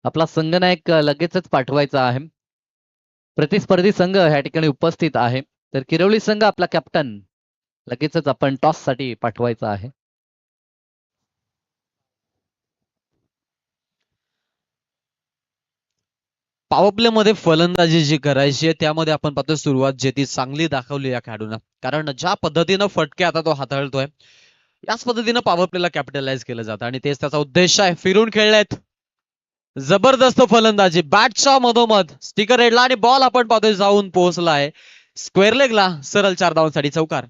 आपला संघनायक लगेचच पाठवायचा आहे. प्रतिस्पर्धी संघ ह्या ठिकाणी उपस्थित आहे. तर किरवळी संघ आपला कॅप्टन लगेचच आपण टॉस साठी पाठवायचा आहे. पॉवर प्ले मध्ये फलंदाजी जी करायची आहे त्यामध्ये आपण पाहतो सुरुवात जे ती चांगली दाखवली या खेळाडूंना. कारण ज्या पद्धतीनं फटके आता तो हाताळतोय याच पद्धतीनं पॉवर प्लेला कॅपिटलाइज केलं जातं आणि तेच त्याचा उद्देश आहे. फिरून खेळलेत, जबरदस्त फलंदाजी, बॅटच्या मधोमध स्टिकर हेडला आणि बॉल आपण पाहतोय जाऊन पोहोचलाय स्क्वेअर लेगला, सरळ 4 धावांसाठी चौकार.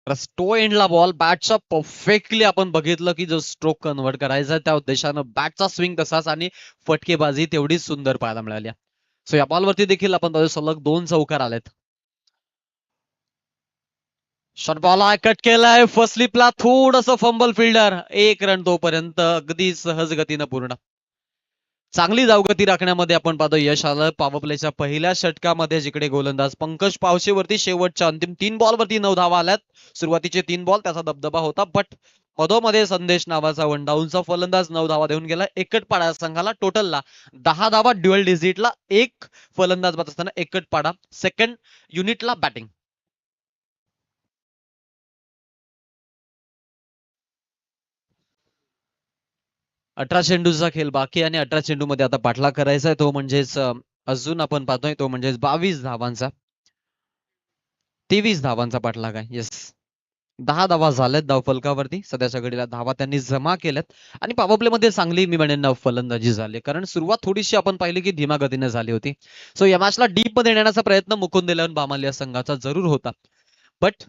स्टो एंडला बॉल, बॅटच्या परफेक्टली आपण बघितलं की जो स्ट्रोक कन्वर्ट करायचा त्या उद्देशानं बॅटचा स्विंग तसाच आणि फटकेबाजी तेवढीच सुंदर पाहायला मिळाली. सो या बॉलवरती देखील आपण सलग 2 चौकार आलेत. शॉर्ट बॉल आहे, कट केलाय, फर्स्ट स्लिपला थोडस फंबल, फिल्डर 1 रन तोपर्यंत अगदी सहज गतीनं पूर्ण. चांगली धावगती राखण्यामध्ये आपण पाहतो यश आलं पॉवर प्लेच्या पहिल्या षटकामध्ये, जिकडे गोलंदाज पंकज पावशेवरती शेवटच्या अंतिम 3 बॉलवरती 9 धावा आल्यात. सुरुवातीचे 3 बॉल त्याचा दबदबा होता, बट मधोमध्ये संदेश नावाचा वनडाऊनचा फलंदाज 9 धावा देऊन गेला. एकटपाडा संघाला टोटलला 10 धावा, ड्युअल डिजिटला एक फलंदाज बाद असताना एकटपाडा. सेकंड युनिटला बॅटिंग. अठरा चेंडूचा खेळ बाकी आणि 18 चेंडू मध्ये आता पाठलाग करायचा आहे, तो म्हणजेच अजून आपण पाहतोय तो म्हणजेच 22 धावांचा, 23 धावांचा पाठलाग आहे. येस, 10 धावा झाल्यात धावफलकावरती. सध्याच्या घडीला धावा त्यांनी जमा केल्यात आणि पॉवर प्ले मध्ये चांगली मी म्हणेन फलंदाजी झाली, कारण सुरुवात थोडीशी आपण पाहिली की धीमा गतीने झाली होती. सो या मॅचला डीप मध्ये नेण्याचा प्रयत्न मुकुंद इलेव्हन बामाली या संघाचा जरूर होता, बट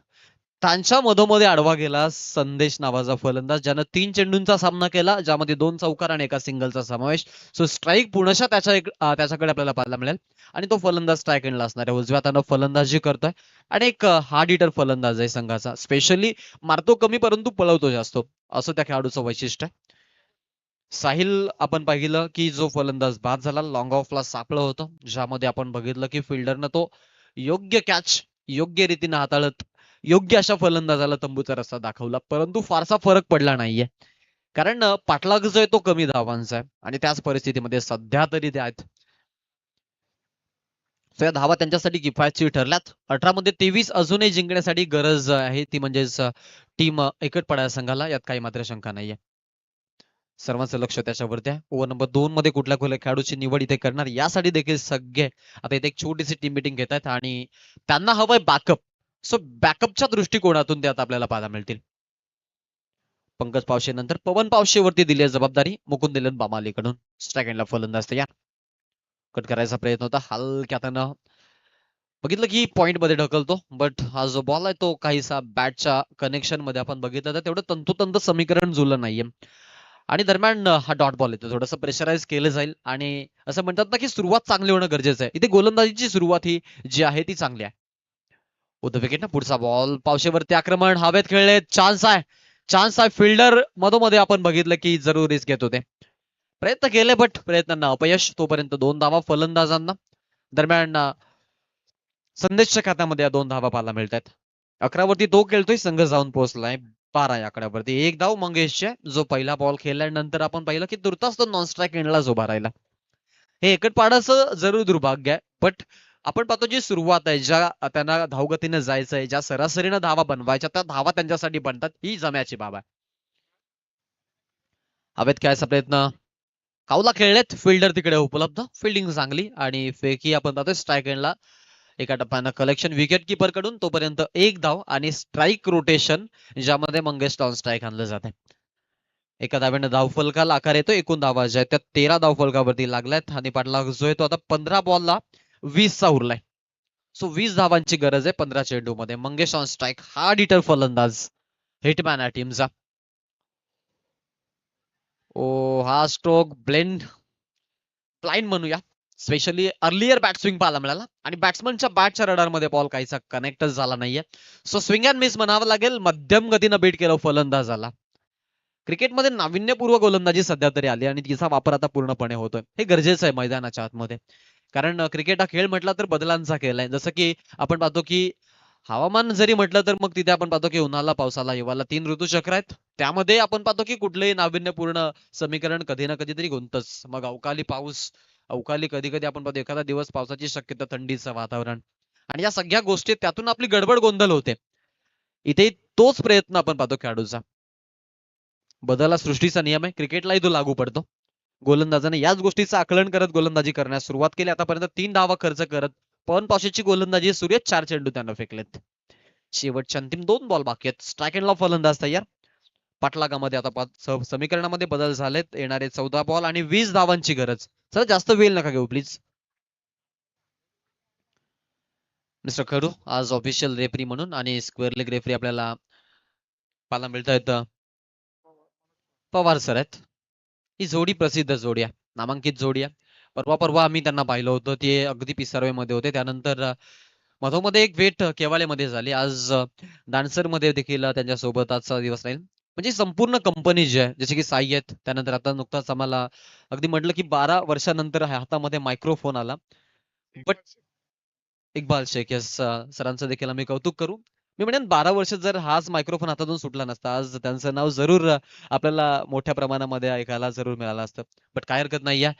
त्यांच्या मधोमध्ये आडवा गेला संदेश नावाचा फलंदाज, ज्यानं 3 चेंडूंचा सामना केला, ज्यामध्ये 2 चौकार आणि एका सिंगलचा समावेश. सो स्ट्राईक पूर्णशः त्याच्याकडे आपल्याला पाहायला मिळेल आणि तो फलंदाज स्ट्राईक एंडला असणार आहे. उजव्या हातानं फलंदाजी करतोय आणि एक हार्ड हिटर फलंदाज आहे संघाचा. स्पेशली मारतो कमी परंतु पळवतो जास्त, असं त्या खेळाडूचं वैशिष्ट्य आहे. साहिल आपण पाहिलं की जो फलंदाज बाद झाला, लॉंग ऑफला सापळं होतं, ज्यामध्ये आपण बघितलं की फिल्डरनं तो योग्य कॅच योग्य रीतीने हाताळत योग्य अशा फलंदाजाला तंबूचा रस्ता दाखवला, परंतु फारसा फरक पडला नाहीये, कारण पाठलाग जो आहे तो कमी धावांचा आहे आणि त्याच परिस्थितीमध्ये सध्या तरी ते आहेत. या धावा त्यांच्यासाठी किफायतशीर ठरल्यात. 18 मध्ये 23 अजूनही जिंकण्यासाठी गरज आहे, ती म्हणजेच टीम एकटपाडा संघाला, यात काही मात्र शंका नाहीये. सर्वांचं लक्ष त्याच्यावरती आहे. ओव्हर नंबर 2 मध्ये कुठल्या कुठल्या खेळाडूची निवड इथे करणार यासाठी देखील सगळे आता इथे एक छोटीशी टीम मिटिंग घेत आहेत आणि त्यांना हवंय बॅकअप. सो बॅकअपच्या दृष्टिकोनातून ते आता आपल्याला पाहायला मिळतील. पंकज पावशे नंतर पवन पावशेवरती दिली आहे जबाबदारी मुकुंद इलेव्हन बामालीकडून. स्ट्राईक एंडला फलंदाज तयार. कट करायचा प्रयत्न होता, हलक्या त्यानं बघितलं की पॉइंट मध्ये ढकलतो, बट हा जो बॉल आहे तो काहीसा बॅटच्या कनेक्शन मध्ये आपण बघितलं तर तेवढं तंतोतंत समीकरण जुळलं नाहीये आणि दरम्यान हा डॉट बॉल येतो. थोडंसं प्रेशराईज केलं जाईल आणि असं म्हणतात ना की सुरुवात चांगली होणं गरजेचं आहे. इथे गोलंदाजीची सुरुवात ही जी आहे ती चांगली आहे. उद्धव विकेट ना, पुढचा बॉल पावशेवरती आक्रमण हवेत खेळले, चान्स आहे. फिल्डर मधोमध्ये आपण बघितलं की जरूर रिस्क घेत होते, प्रयत्न केले बट प्रयत्नांना अपयश. तोपर्यंत 2 धावा फलंदाजांना. दरम्यान संदेशच्या खात्यामध्ये 2 धावा पाहायला मिळत आहेत. 11 वरती तो खेळतोय, संघ जाऊन पोहोचलाय 12 या आकड्यावरती. 1 धाव मंगेशच्या, जो पहिला बॉल खेळल्यानंतर आपण पाहिलं की तुर्तास तो नॉन स्ट्राईक एंडलाच उभा राहिला. हे एकटपाडाचं जरूर दुर्भाग्य आहे, बट आपण पाहतो जी सुरुवात आहे, ज्या त्यांना धावगतीने जायचंय, ज्या सरासरीनं धावा बनवायच्या, त्या धावा त्यांच्यासाठी बनतात, ही जम्याची बाब आहे. हवेत खेळायचा प्रयत्न, कावला खेळलेत, फिल्डर तिकडे उपलब्ध, फिल्डिंग चांगली आणि फेकी आपण पाहतोय स्ट्राईक एंडला. एका टप्प्यानं कलेक्शन विकेट किपर कडून, तोपर्यंत 1 धाव आणि स्ट्राईक रोटेशन, ज्यामध्ये मंगेश ऑन स्ट्राईक आणलं जाते. एका धावेनं धावफलकाला आकार येतो. एकूण धावा ज्या आहेत त्या 13 धावफलकावरती लागल्यात आणि पाठलाग जो आहे तो आता 15 बॉलला 20 चा उरलाय. सो 20 धावांची गरज आहे 15 चेंडू मध्ये. Mangesh on strike, hard hitter फलंदाज, हिटमॅन आहे टीमचा. हा स्ट्रोक ब्लाइंड म्हणूया, स्पेशली अर्लियर बॅट स्विंग पाहायला मिळाला आणि बॅट्समनच्या बॅटच्या रडारमध्ये बॉल काहीसा कनेक्टच झाला नाहीये. सो स्विंग अँड मिस म्हणावं लागेल. मध्यम गतीनं बीट केलं फलंदाजाला. क्रिकेटमध्ये नाविन्यपूर्व गोलंदाजी सध्या तरी आली आणि तिचा वापर आता पूर्णपणे होतोय. हे गरजेचं आहे मैदानाच्या आतमध्ये, कारण क्रिकेट हा खेळ म्हटला तर बदलांचा खेळ आहे. जसं की आपण पाहतो की हवामान जरी म्हटलं तर मग तिथे आपण पाहतो की उन्हाळा, पावसाला, हिवाळा 3 ऋतुचक्र आहेत. त्यामध्ये आपण पाहतो की कुठलंही नाविन्यपूर्ण समीकरण कधी ना कधीतरी गुंतच. मग अवकाळी पाऊस, अवकाळी कधी कधी आपण पाहतो एखादा दिवस पावसाची शक्यता, थंडीचं वातावरण आणि या सगळ्या गोष्टी त्यातून आपली गडबड गोंधळ होते. इथे तोच प्रयत्न आपण पाहतो खेळाडूचा. बदल हा सृष्टीचा नियम आहे, क्रिकेटलाही तो लागू पडतो. गोलंदाजाने याच गोष्टीचं आकलन करत गोलंदाजी करण्यास सुरुवात केली. आतापर्यंत 3 धावा खर्च करत पवन पावशेची गोलंदाजी सुरू आहे. 4 चेंडू त्यांना फेकलेत. शेवटच्या अंतिम 2 बॉल बाकी आहेत. स्ट्राईक एंडला फलंदाज तयार. पाठलागामध्ये आता समीकरणामध्ये बदल झालेत. येणारे 14 बॉल आणि 20 धावांची गरज. चला जास्त वेळ नका घेऊ प्लीज. मिस्टर खडू आज ऑफिशियल रेफरी म्हणून आणि स्क्वेअर लेग रेफरी आपल्याला पाहायला मिळत आहेत पवार सर आहेत. ही जोडी प्रसिद्ध जोडी आहे, नामांकित जोडी आहे. परवा आम्ही त्यांना पाहिलं होतं, ते अगदी पिसारवे मध्ये होते. त्यानंतर मधोमध्ये एक भेट केवाले मध्ये झाली. आज दानसर मध्ये देखील त्यांच्या सोबत आजचा दिवस राहील. म्हणजे संपूर्ण कंपनी जी आहे, जसे की साई आहेत, त्यानंतर आता नुकताच आम्हाला अगदी म्हटलं की 12 वर्षानंतर हातामध्ये मायक्रोफोन आला. बट इक्बाल शेख येस सरांचं देखील आम्ही कौतुक करू. मी म्हणेन 12 वर्ष जर हाच मायक्रोफोन हातातून सुटला नसता, आज त्यांचं नाव जरूर आपल्याला मोठ्या प्रमाणामध्ये ऐकायला जरूर मिळालं असतं. बट काय हरकत नाहीये.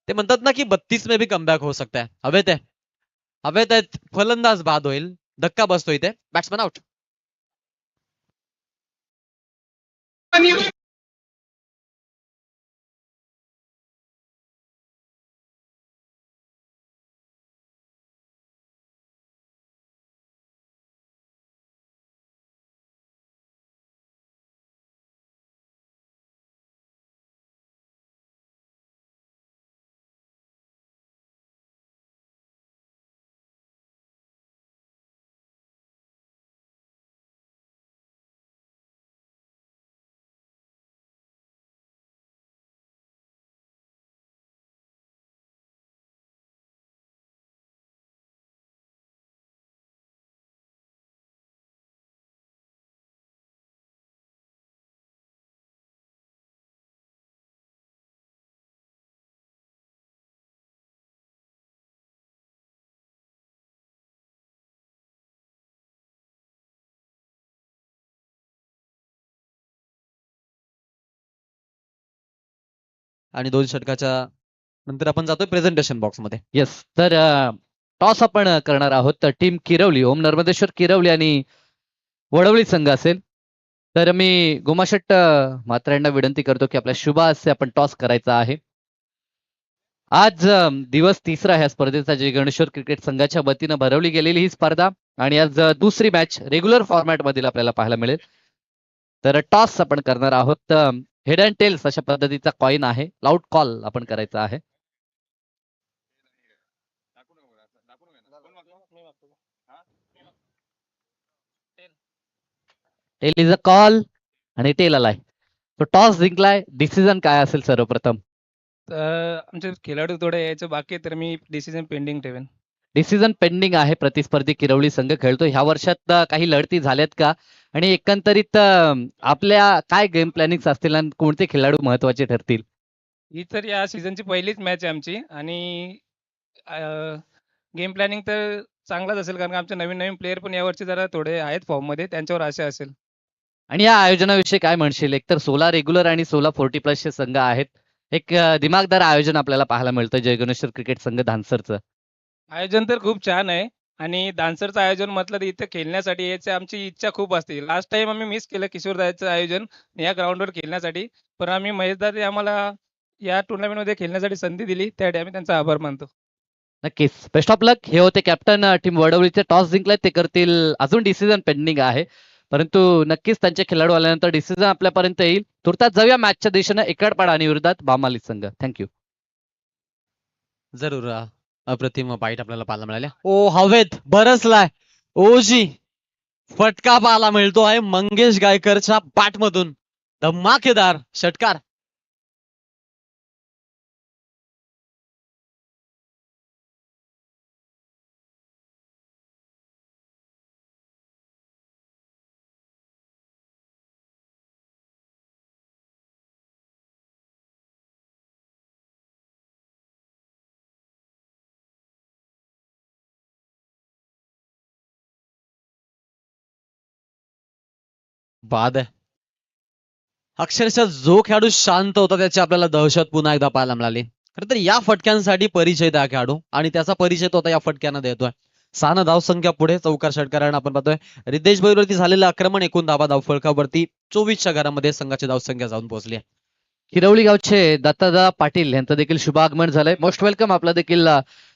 ते म्हणतात ना की 32 में भी कमबॅक हो सकता है. हवेत फलंदाज बाद होईल. धक्का बसतो इथे. Batsman out. आणि 2 षटकाच्या नंतर आपण जातोय प्रेझेंटेशन बॉक्समध्ये. येस. तर टॉस आपण करणार आहोत. तर टीम किरवली, ओम नर्मदेश्वर किरवली आणि वडवली संघ असेल. तर मी गोमाशेट्ट म्हात्रे यांना विनंती करतो की आपल्या शुभ हस्ते आपण टॉस करायचा आहे. आज दिवस तिसरा ह्या स्पर्धेचा जे गणेश्वर क्रिकेट संघाच्या वतीनं भरवली गेलेली ही स्पर्धा आणि आज दुसरी मॅच रेग्युलर फॉर्मॅट मधील आपल्याला पाहायला मिळेल. तर टॉस आपण करणार आहोत. हेड अँड टेल्स अशा पद्धतीचा कॉइन आहे. लाऊड कॉल आपण करायचा आहे. टेल इज अ कॉल आणि टेल आलाय. तो टॉस जिंकलाय. डिसिजन काय असेल सर्वप्रथम? आमचे खेळाडू थोडे यायचे बाकी आहे, तर मी डिसिजन पेंडिंग ठेवेन. डिसिजन पेंडिंग आहे. प्रतिस्पर्धी किरवली संघ खेळतो. ह्या वर्षात काही लढती झाल्यात का आणि एकंदरीत आपल्या काय गेम प्लॅनिंग असतील आणि कोणते खेळाडू महत्वाचे ठरतील? ही तर या सीझनची पहिलीच मॅच आहे आमची आणि गेम प्लॅनिंग तर चांगलाच असेल, कारण का आमचे नवीन प्लेयर पण यावर्षी जरा थोडे आहेत फॉर्ममध्ये, त्यांच्यावर आशा असेल. आणि या आयोजनाविषयी काय म्हणशील? एकतर 16 रेग्युलर आणि 16 40+ चे संघ आहेत. एक दिमागदार आयोजन आपल्याला पाहायला मिळतं जय गणेश्वर क्रिकेट संघ धानसरचं. आयोजन तर खूप छान आहे आणि डान्सरचं आयोजन म्हटलं तर इथे खेळण्यासाठी यायची आमची इच्छा खूप असते. लास्ट टाइम आम्ही मिस केलं किशोरदाचं आयोजन या ग्राउंडवर खेळण्यासाठी, पण आम्ही महेशदाने आम्हाला या टुर्नामेंटमध्ये खेळण्यासाठी संधी दिली, त्यासाठी आम्ही त्यांचा आभार मानतो. नक्कीच. बेस्ट ऑफ लक. हे होते कॅप्टन टीम वडवलीचे. टॉस जिंकलाय ते करतील. अजून डिसिजन पेंडिंग आहे. परंतु नक्कीच त्यांचे खेळाडू आल्यानंतर डिसिजन आपल्यापर्यंत येईल. तुर्तास जाऊया मॅचच्या दिशेनं एकाडपाडा आणि विरोधात बामाली संघ. थँक्यू. जरूर अप्रतिम बाईट आपल्याला पाहायला मिळाल्या. ओ हवेत बरसलाय. ओजी फटका पाहायला मिळतो आहे मंगेश गायकरच्या बॅटमधून. धमाकेदार षटकार. बाद आहे. अक्षरशः जो खेळाडू शांत होता त्याची आपल्याला दहशत पुन्हा एकदा पाहायला मिळाली. खरं तर या फटक्यांसाठी परिचय त्या खेळाडू आणि त्याचा परिचय तो आता या फटक्यानं देतोय. 6 धावसंख्या पुढे चौकार षटकारानं आपण पाहतोय रितेश भोईरवरती झालेलं आक्रमण एकूण धावफलकावरती 24च्या घरामध्ये संघाची धावसंख्या जाऊन पोहोचली आहे. किरवली गावचे दत्तादा पाटील यांचं देखील शुभ आगमन झालंय. Most welcome. आपलं देखील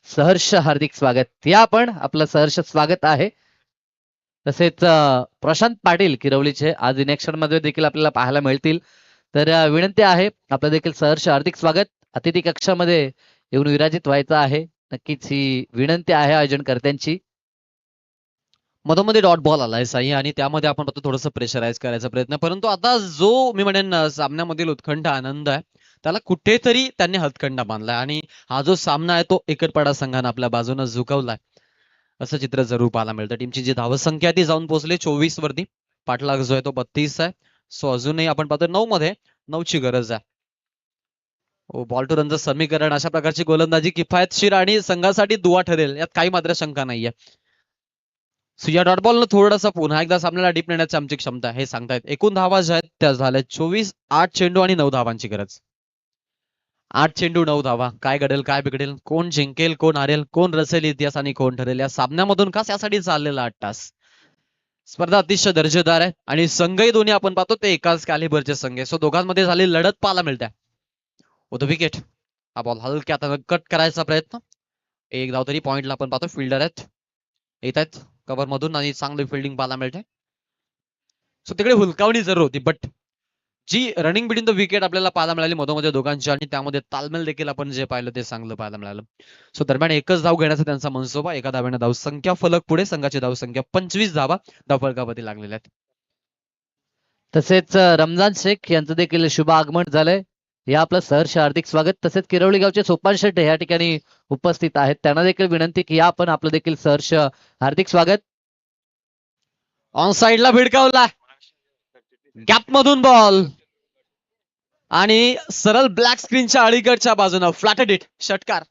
सहर्ष हार्दिक स्वागत. या आपण आपलं सहर्ष स्वागत आहे. तसेच प्रशांत पाटील किरवलीचे आज इनेक्शन मध्ये देखील आपल्याला पाहायला मिळतील. तर विनंती आहे आपलं देखील सहर्ष हार्दिक स्वागत. अतिथी कक्षामध्ये येऊन विराजित व्हायचं आहे. नक्कीच ही विनंती आहे आयोजनकर्त्यांची. मधोमध्ये डॉट बॉल आलाय साई आणि त्यामध्ये आपण फक्त थोडंसं प्रेशराईज करायचा प्रयत्न, परंतु आता जो मी म्हणेन सामन्यामधील उत्कंठ आनंद आहे त्याला कुठेतरी त्यांनी हतखंडा बांधलाय आणि हा जो सामना आहे तो एकटपाडा संघानं आपल्या बाजूनं झुकवलाय असं चित्र जरूर पाहायला मिळतं. टीमची जी धावसंख्या ती जाऊन पोहोचली 24 वरती. पाठलाग जो आहे तो 32 आहे. सो अजूनही आपण पाहतो 9 मध्ये 9 ची गरज आहे. बॉल टू रनचं समीकरण अशा प्रकारची गोलंदाजी किफायतशीर आणि संघासाठी दुवा ठरेल यात काही मात्र शंका नाहीये. सो या डॉट बॉलनं थोडंसं पुन्हा एकदा सामन्याला डीप नेण्याची आमची क्षमता आहे हे सांगतायत. एकूण धावा ज्या आहेत त्या झाल्या 24. 8 चेंडू आणि 9 धावांची गरज. 8 चेंडू 9 धावा. काय घडेल काय बिघडेल, कोण जिंकेल कोण हारेल, कोण रचेल इतिहास आणि कोण ठरेल या सामन्यामधून खास यासाठी चाललेला 8 तास. स्पर्धा अतिशय दर्जेदार आहे आणि संघही दोन्ही आपण पाहतो ते एकाच कॅलिबरचे संघ आहे. सो दोघांमध्ये झालेली लढत पाहायला मिळते. विकेट. हा बॉल हलक्या हाताने कट करायचा प्रयत्न. एक धाव तरी पॉइंटला आपण पाहतो. फिल्डर आहेत येत आहेत कव्हर मधून आणि चांगली फिल्डिंग पाहायला मिळते. सो तिकडे हुलकावणी जरूर होती but the running between the wicket आपल्याला पाहायला मिळाली मधोमध्ये दोघांची आणि त्यामध्ये तालमेल देखील आपण जे पाहिलं ते चांगलं पाहायला मिळालं. सो दरम्यान एकच धाव घेण्याचा त्यांचा मनसोबा. एका धाव्याने धाव संख्या फलक पुढे. संघाची धाव संख्या 25 धावा धावफलकावरती लागलेल्या आहेत. तसेच रमजान शेख यांचं देखील शुभ आगमन झालंय. या आपलं सहर्ष हार्दिक स्वागत. तसेच किरवली गावचे सोपान शेट या ठिकाणी उपस्थित आहेत. त्यांना देखील विनंती की या आपण आपलं देखील सहर्ष हार्दिक स्वागत. ऑन साइडला भिडकावला. गॅप मधून बॉल आणि सरळ ब्लॅक स्क्रीनच्या अलीकडच्या बाजूनं फ्लॅटेड इट. षटकार.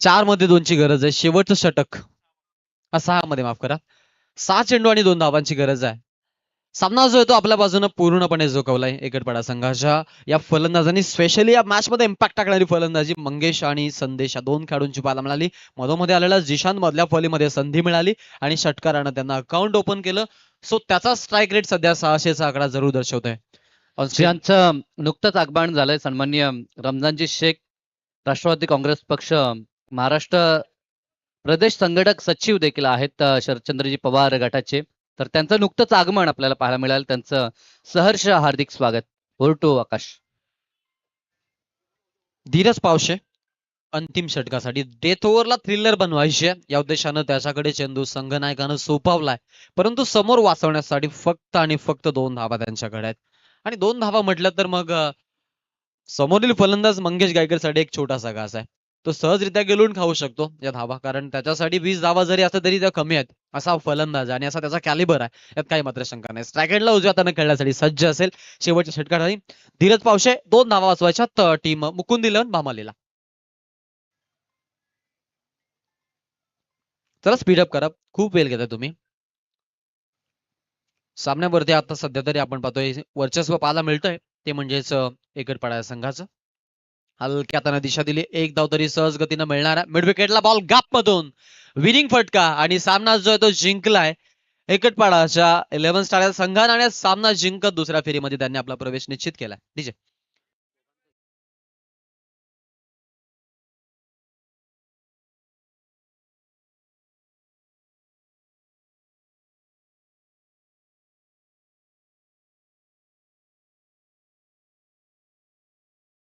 चार मध्ये 2 ची गरज आहे. शेवटचं षटक. 6 मध्ये माफ करा. 6 चेंडू आणि 2 धावांची गरज आहे. सामना जो आहे तो आपल्या बाजूने पूर्णपणे झोकवलाय एकटपाडा संघाच्या या फलंदाजांनी. स्पेशली या मॅच मध्ये इम्पॅक्ट टाकणारी फलंदाजी मंगेश आणि संदेश या 2 खेळाडूंची पाहायला मिळाली. मधोमध्ये आलेला जिशान मधल्या फलीमध्ये संधी मिळाली आणि षटकारानं त्यांना अकाउंट ओपन केलं. सो त्याचा स्ट्राईक रेट सध्या 600चा आकडा जरूर दर्शवतोय. यांचं नुकतंच आगमन झालंय. सन्माननीय रमजानजी शेख राष्ट्रवादी काँग्रेस पक्ष महाराष्ट्र प्रदेश संघटक सचिव देखील आहेत शरदचंद्रजी पवार गटाचे. तर त्यांचं नुकतंच आगमन आपल्याला पाहायला मिळालं. त्यांचं सहर्ष हार्दिक स्वागत. टू आकाश. धीरज पावशे अंतिम षटकासाठी डेथ ओव्हरला थ्रिलर बनवायची आहे या उद्देशानं त्याच्याकडे चेंडू संघनायकानं सोपवलाय. परंतु समोर वाचवण्यासाठी फक्त आणि फक्त 2 धावा त्यांच्याकडे आहेत. आणि 2 धावा म्हटलं तर मग समोरील फलंदाज मंगेश गायकरसाठी एक छोटासा घास आहे. तो सहजरित्या गेलून खाऊ शकतो या धावा. कारण त्याच्यासाठी 20 धावा जरी असल्या तरी त्या कमी आहेत. असा फलंदाज आणि असा त्याचा कॅलिबर आहे यात काही मात्र शंका नाही. स्ट्रायकेटला उजव्या हाताने खेळण्यासाठी सज्ज असेल. शेवटच्या षटकासाठी धीरज पावशे 2 धावा वाचवायच्यात टीम मुकुंद इलेव्हन भामालीला. चला स्पीडअप करा. खूप वेळ घेताय तुम्ही. सामन्यावरती आता सध्या तरी आपण पाहतोय वर्चस्व पाहायला मिळतंय ते म्हणजेच एकटपाडा संघाचं. हलक्या हाताने दिशा दिली. एक धाव तरी सहज गतीनं मिळणार आहे. मिड विकेटला बॉल गॅप मधून विनिंग फटका आणि सामना जो आहे तो जिंकलाय एकटपाडाच्या 11 स्टार संघाने आणि सामना जिंकत दुसऱ्या फेरीमध्ये त्यांनी आपला प्रवेश निश्चित केलाय. डीजे